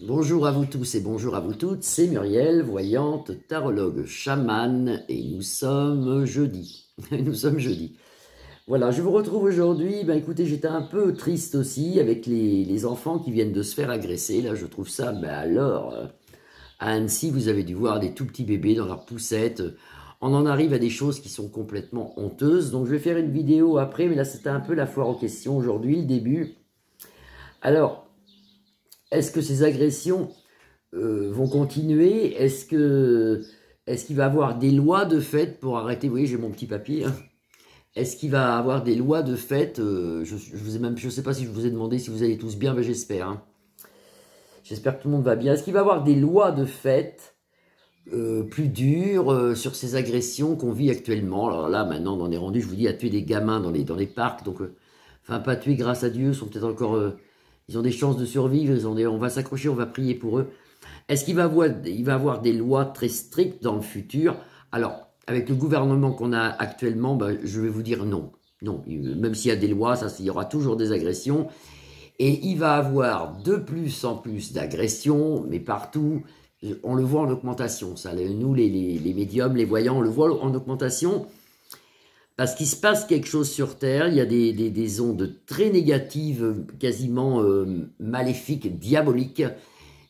Bonjour à vous tous et bonjour à vous toutes, c'est Muriel, voyante, tarologue, chamane, et nous sommes jeudi. Nous sommes jeudi. Voilà, je vous retrouve aujourd'hui. Ben écoutez, j'étais un peu triste aussi avec les enfants qui viennent de se faire agresser. Là, je trouve ça, ben alors, à Annecy, vous avez dû voir des tout petits bébés dans leur poussette. On en arrive à des choses qui sont complètement honteuses. Donc, je vais faire une vidéo après, mais là, c'était un peu la foire aux questions aujourd'hui, le début. Alors, est-ce que ces agressions vont continuer? Est-ce qu'il va y avoir des lois de fait pour arrêter? Vous voyez, j'ai mon petit papier. Hein. Est-ce qu'il va y avoir des lois de fait? Je sais pas si je vous ai demandé si vous allez tous bien, mais j'espère. Hein. J'espère que tout le monde va bien. Est-ce qu'il va y avoir des lois de fait plus dures sur ces agressions qu'on vit actuellement? Alors là, maintenant, on est rendu, je vous dis, à tuer des gamins dans les parcs. Donc, enfin, pas tuer grâce à Dieu, sont peut-être encore... ils ont des chances de survivre, on va s'accrocher, on va prier pour eux. Est-ce qu'il va y avoir des lois très strictes dans le futur? Alors, avec le gouvernement qu'on a actuellement, ben, je vais vous dire non. Non, même s'il y a des lois, il y aura toujours des agressions. Et il va y avoir de plus en plus d'agressions, mais partout. On le voit en augmentation. Ça, nous, les médiums, les voyants, on le voit en augmentation. Parce qu'il se passe quelque chose sur Terre, il y a des ondes très négatives, quasiment maléfiques, diaboliques,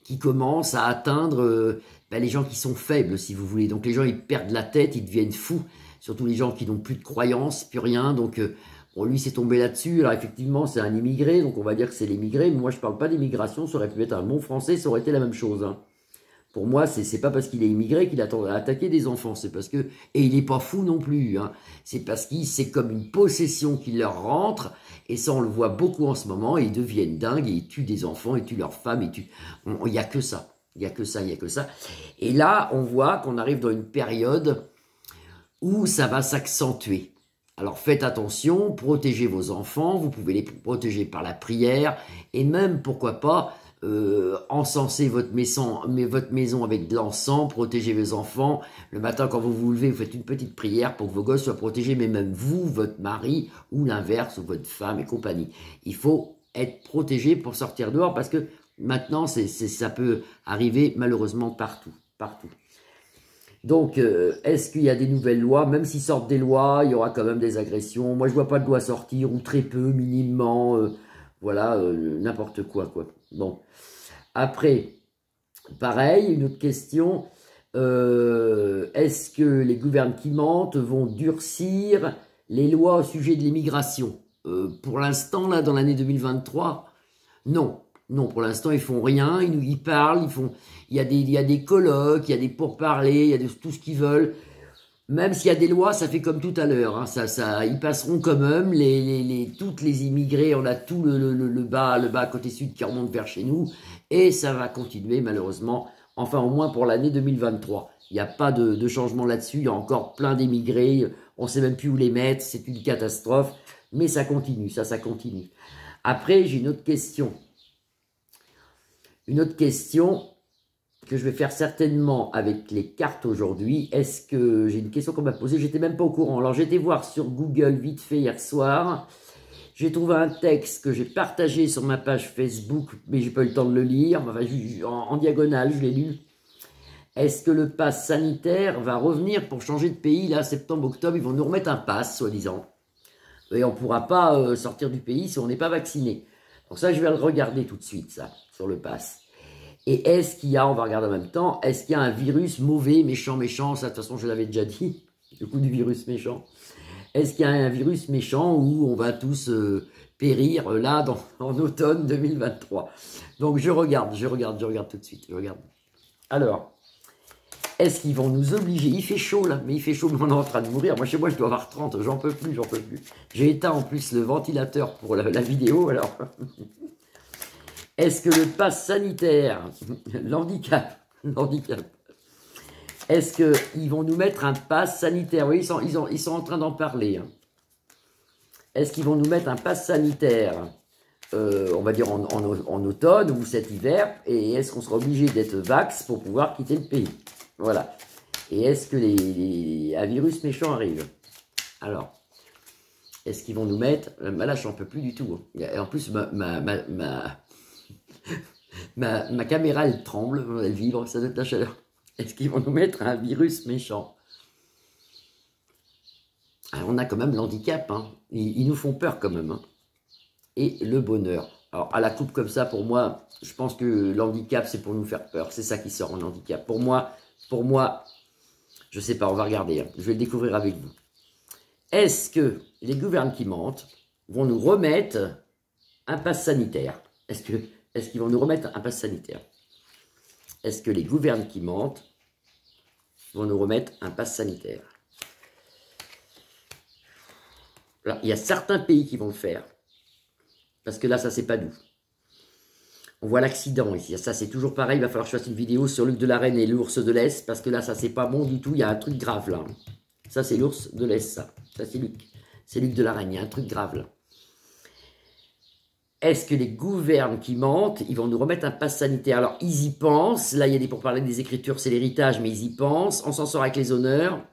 qui commencent à atteindre les gens qui sont faibles, si vous voulez. Donc les gens, ils perdent la tête, ils deviennent fous. Surtout les gens qui n'ont plus de croyances, plus rien. Donc bon, lui, c'est tombé là-dessus. Alors effectivement, c'est un immigré, donc on va dire que c'est l'immigré. Mais moi, je ne parle pas d'immigration, ça aurait pu être un bon français, ça aurait été la même chose. Hein. Pour moi, c'est pas parce qu'il est immigré qu'il a attaqué des enfants. C'est parce que... Et il n'est pas fou non plus. Hein. C'est parce que c'est comme une possession qui leur rentre. Et ça, on le voit beaucoup en ce moment. Et ils deviennent dingues. Et ils tuent des enfants. Ils tuent leurs femmes. Il n'y a que ça. Il n'y a que ça. Il n'y a que ça. Et là, on voit qu'on arrive dans une période où ça va s'accentuer. Alors faites attention. Protégez vos enfants. Vous pouvez les protéger par la prière. Et même, pourquoi pas... encensez votre maison avec de l'encens, protégez vos enfants. Le matin, quand vous vous levez, vous faites une petite prière pour que vos gosses soient protégés, mais même vous, votre mari, ou l'inverse, ou votre femme et compagnie. Il faut être protégé pour sortir dehors, parce que maintenant, ça peut arriver malheureusement partout. Partout. Donc, est-ce qu'il y a des nouvelles lois? Même s'ils sortent des lois, il y aura quand même des agressions. Moi, je vois pas de loi sortir, ou très peu, minimement. Voilà, n'importe quoi, quoi. Bon. Après, pareil, une autre question. Est-ce que les gouvernements vont durcir les lois au sujet de l'immigration? Pour l'instant, là, dans l'année 2023, non. Non, pour l'instant, ils font rien. Ils parlent, il y a des colloques, il y a des pourparlers, il y a tout ce qu'ils veulent. Même s'il y a des lois, ça fait comme tout à l'heure. Hein, ils passeront quand même. Toutes les immigrés, on a tout le bas à côté sud qui remonte vers chez nous. Et ça va continuer malheureusement, enfin au moins pour l'année 2023. Il n'y a pas de changement là-dessus. Il y a encore plein d'émigrés. On ne sait même plus où les mettre. C'est une catastrophe. Mais ça continue, ça continue. Après, j'ai une autre question. Une autre question que je vais faire certainement avec les cartes aujourd'hui. Est-ce que j'ai une question qu'on m'a posée? J'étais même pas au courant. Alors j'ai été voir sur Google vite fait hier soir. J'ai trouvé un texte que j'ai partagé sur ma page Facebook, mais j'ai pas eu le temps de le lire. Enfin, en diagonale, je l'ai lu. Est-ce que le pass sanitaire va revenir pour changer de pays? Là, septembre, octobre, ils vont nous remettre un pass, soi-disant. Et on ne pourra pas sortir du pays si on n'est pas vacciné. Donc ça, je vais le regarder tout de suite, ça, sur le pass. Et est-ce qu'il y a, on va regarder en même temps, est-ce qu'il y a un virus mauvais, méchant, ça, de toute façon, je l'avais déjà dit, le coup du virus méchant. Est-ce qu'il y a un virus méchant où on va tous périr, là, en automne 2023? Donc, je regarde tout de suite, je regarde. Alors, est-ce qu'ils vont nous obliger? Il fait chaud, là, mais il fait chaud, mais on est en train de mourir. Moi, chez moi, je dois avoir 30, j'en peux plus, j'en peux plus. J'ai éteint en plus le ventilateur pour la vidéo, alors... Est-ce que le pass sanitaire, l'handicap, est-ce qu'ils vont nous mettre un pass sanitaire? Oui, ils sont en train d'en parler. Hein. Est-ce qu'ils vont nous mettre un pass sanitaire, on va dire en automne ou cet hiver? Et est-ce qu'on sera obligé d'être vax pour pouvoir quitter le pays? Voilà. Et est-ce que un virus méchant arrive? Alors, est-ce qu'ils vont nous mettre... Là, je n'en peux plus du tout. Hein. Et en plus, Ma caméra, elle tremble, elle vibre, ça doit être la chaleur. Est-ce qu'ils vont nous mettre un virus méchant? Alors, on a quand même l'handicap, hein. Ils nous font peur quand même, hein. Et le bonheur. Alors, à la coupe comme ça, pour moi, je pense que l'handicap, c'est pour nous faire peur. C'est ça qui sort en handicap. Pour moi, je sais pas, on va regarder, hein. Je vais le découvrir avec vous. Est-ce que les gouvernements qui mentent vont nous remettre un pass sanitaire? Est-ce qu'ils vont nous remettre un pass sanitaire? Est-ce que les gouvernements qui mentent vont nous remettre un pass sanitaire? Alors, il y a certains pays qui vont le faire. Parce que là, ça, c'est pas doux. On voit l'accident ici. Ça, c'est toujours pareil. Il va falloir que je fasse une vidéo sur Luc de la Reine et l'ours de l'Est. Parce que là, ça, c'est pas bon du tout. Il y a un truc grave là. Ça, c'est l'ours de l'Est, ça. Ça, c'est Luc. C'est Luc de la Reine. Il y a un truc grave là. Est-ce que les gouvernements qui mentent, ils vont nous remettre un pass sanitaire? Alors, ils y pensent. Là, il y a des pourparlers des Écritures, c'est l'héritage, mais ils y pensent. On s'en sort avec les honneurs.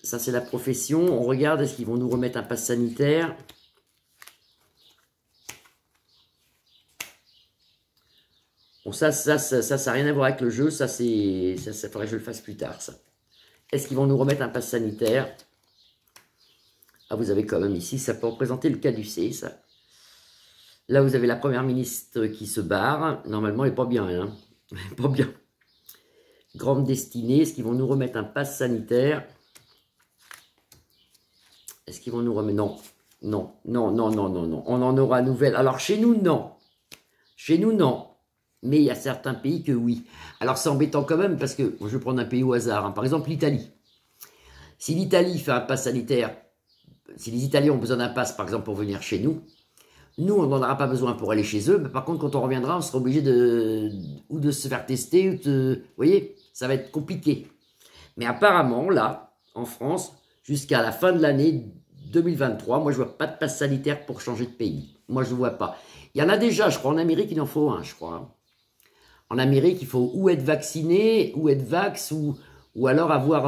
Ça, c'est la profession. On regarde, est-ce qu'ils vont nous remettre un pass sanitaire? Bon, ça n'a rien à voir avec le jeu. Ça faudrait que je le fasse plus tard, ça. Est-ce qu'ils vont nous remettre un pass sanitaire? Ah, vous avez quand même ici, ça peut représenter le caducée, ça. Là, vous avez la première ministre qui se barre. Normalement, elle n'est pas bien, hein. Elle est pas bien. Grande destinée. Est-ce qu'ils vont nous remettre un pass sanitaire? Est-ce qu'ils vont nous remettre? Non. Non, non, non, non, non, non. On en aura nouvelle. Alors, chez nous, non. Chez nous, non. Mais il y a certains pays que oui. Alors, c'est embêtant quand même parce que, je vais prendre un pays au hasard, hein. Par exemple, l'Italie. Si l'Italie fait un pass sanitaire, si les Italiens ont besoin d'un pass, par exemple, pour venir chez nous, nous, on n'en aura pas besoin pour aller chez eux. Mais par contre, quand on reviendra, on sera obligé de se faire tester. Vous voyez, ça va être compliqué. Mais apparemment, là, en France, jusqu'à la fin de l'année 2023, moi, je ne vois pas de passe sanitaire pour changer de pays. Moi, je ne vois pas. Il y en a déjà, je crois, en Amérique, il en faut un, je crois. En Amérique, il faut ou être vacciné, ou être vax, ou alors avoir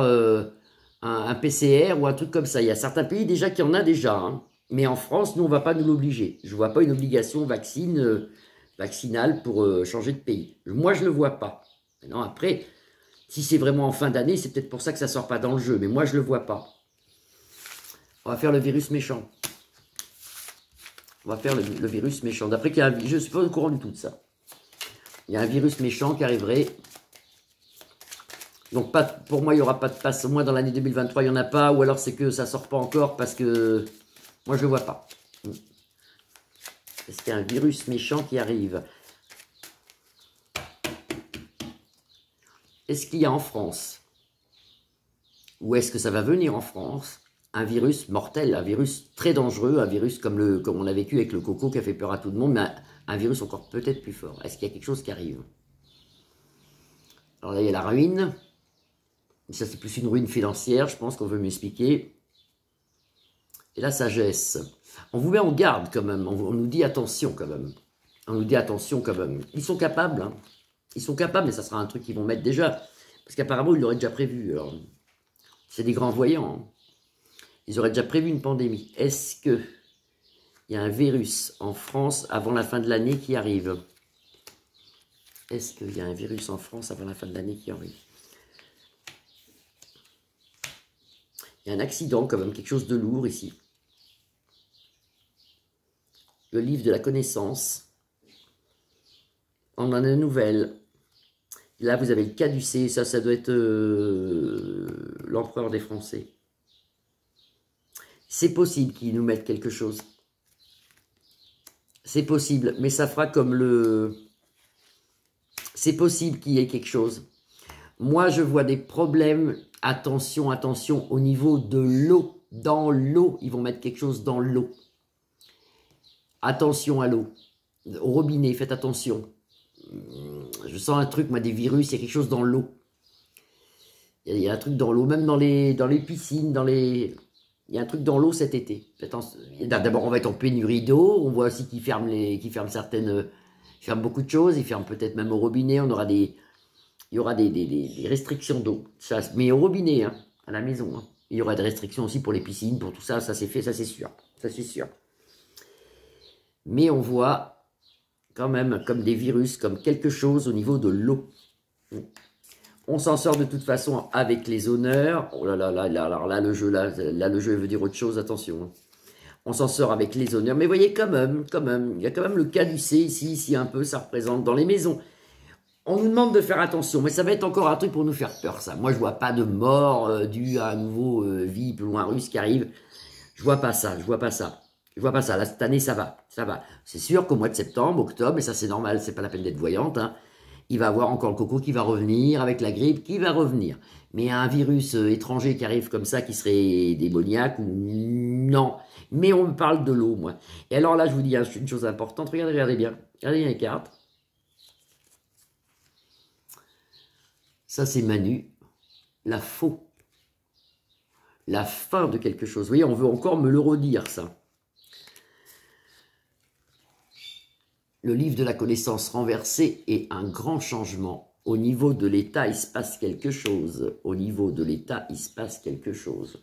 un PCR ou un truc comme ça. Il y a certains pays déjà qui en a déjà, hein. Mais en France, nous, on ne va pas nous l'obliger. Je ne vois pas une obligation vaccinale pour changer de pays. Moi, je ne le vois pas. Maintenant, après, si c'est vraiment en fin d'année, c'est peut-être pour ça que ça ne sort pas dans le jeu. Mais moi, je ne le vois pas. On va faire le virus méchant. On va faire le virus méchant. D'après qu'il y a un... Je ne suis pas au courant du tout de ça. Il y a un virus méchant qui arriverait. Donc, pour moi, il n'y aura pas de passe. Au moins, dans l'année 2023, il n'y en a pas. Ou alors, c'est que ça ne sort pas encore parce que... Moi, je ne le vois pas. Est-ce qu'il y a un virus méchant qui arrive? Est-ce qu'il y a en France, ou est-ce que ça va venir en France, un virus mortel, un virus très dangereux, un virus comme on a vécu avec le coco qui a fait peur à tout le monde, mais un virus encore peut-être plus fort? Est-ce qu'il y a quelque chose qui arrive? Alors là, il y a la ruine. Ça, c'est plus une ruine financière, je pense qu'on veut m'expliquer. Et la sagesse. On vous met en garde quand même, on nous dit attention quand même. On nous dit attention quand même. Ils sont capables, hein. Ils sont capables, mais ça sera un truc qu'ils vont mettre déjà. Parce qu'apparemment, ils l'auraient déjà prévu. C'est des grands voyants, hein. Ils auraient déjà prévu une pandémie. Est-ce qu'il y a un virus en France avant la fin de l'année qui arrive? Est-ce qu'il y a un virus en France avant la fin de l'année qui arrive? Il y a un accident quand même, quelque chose de lourd ici. Le livre de la connaissance. On en a une nouvelle. Là, vous avez le caducée. Ça doit être l'empereur des Français. C'est possible qu'ils nous mettent quelque chose. C'est possible, mais ça fera comme le... C'est possible qu'il y ait quelque chose. Moi, je vois des problèmes. Attention, attention, au niveau de l'eau. Dans l'eau, ils vont mettre quelque chose dans l'eau. Attention à l'eau. Au robinet, faites attention. Je sens un truc, moi, des virus, il y a quelque chose dans l'eau. Il y a un truc dans l'eau, même dans les piscines, Il y a un truc dans l'eau cet été. D'abord, on va être en pénurie d'eau. On voit aussi qu'ils ferment certaines... Ils ferment beaucoup de choses. Ils ferment peut-être même au robinet. Il y aura des restrictions d'eau. Mais au robinet, hein, à la maison. Hein. Il y aura des restrictions aussi pour les piscines, pour tout ça. Ça c'est fait, ça c'est sûr. Ça c'est sûr. Mais on voit quand même, comme des virus, comme quelque chose au niveau de l'eau. On s'en sort de toute façon avec les honneurs. Oh là là, alors là, le jeu veut dire autre chose, attention. On s'en sort avec les honneurs. Mais vous voyez, quand même, il y a quand même le caducée ici un peu, ça représente dans les maisons. On nous demande de faire attention, mais ça va être encore un truc pour nous faire peur, ça. Moi, je vois pas de mort due à un nouveau VIP loin russe qui arrive. Je vois pas ça, je vois pas ça. Je vois pas ça. Là, cette année, ça va, ça va. C'est sûr qu'au mois de septembre, octobre, et ça c'est normal, c'est pas la peine d'être voyante, hein, il va avoir encore le coco qui va revenir, avec la grippe qui va revenir. Mais un virus étranger qui arrive comme ça, qui serait démoniaque, non. Mais on me parle de l'eau, moi. Et alors là, je vous dis une chose importante, regardez bien. Regardez bien les cartes. Ça, c'est Manu. La faux. La fin de quelque chose. Vous voyez, on veut encore me le redire, ça. Le livre de la connaissance renversé est un grand changement. Au niveau de l'État, il se passe quelque chose. Au niveau de l'État, il se passe quelque chose.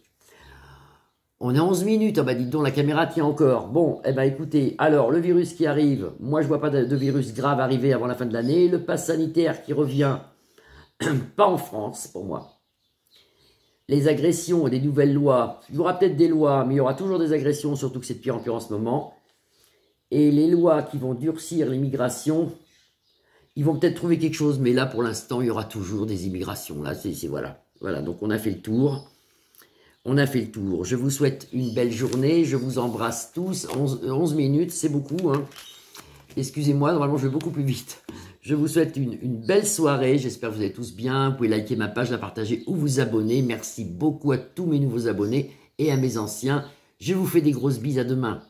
On est à 11 minutes. Ah bah dites donc, la caméra tient encore. Bon, eh ben écoutez, alors, le virus qui arrive, moi je vois pas de virus grave arriver avant la fin de l'année. Le pass sanitaire qui revient, pas en France, pour moi. Les agressions et des nouvelles lois. Il y aura peut-être des lois, mais il y aura toujours des agressions, surtout que c'est de pire en pire en ce moment. Et les lois qui vont durcir l'immigration, ils vont peut-être trouver quelque chose, mais là, pour l'instant, il y aura toujours des immigrations. Là, voilà. Voilà, donc on a fait le tour. On a fait le tour. Je vous souhaite une belle journée. Je vous embrasse tous. 11 minutes, c'est beaucoup, hein. Excusez-moi, normalement, je vais beaucoup plus vite. Je vous souhaite une belle soirée. J'espère que vous allez tous bien. Vous pouvez liker ma page, la partager ou vous abonner. Merci beaucoup à tous mes nouveaux abonnés et à mes anciens. Je vous fais des grosses bises. À demain.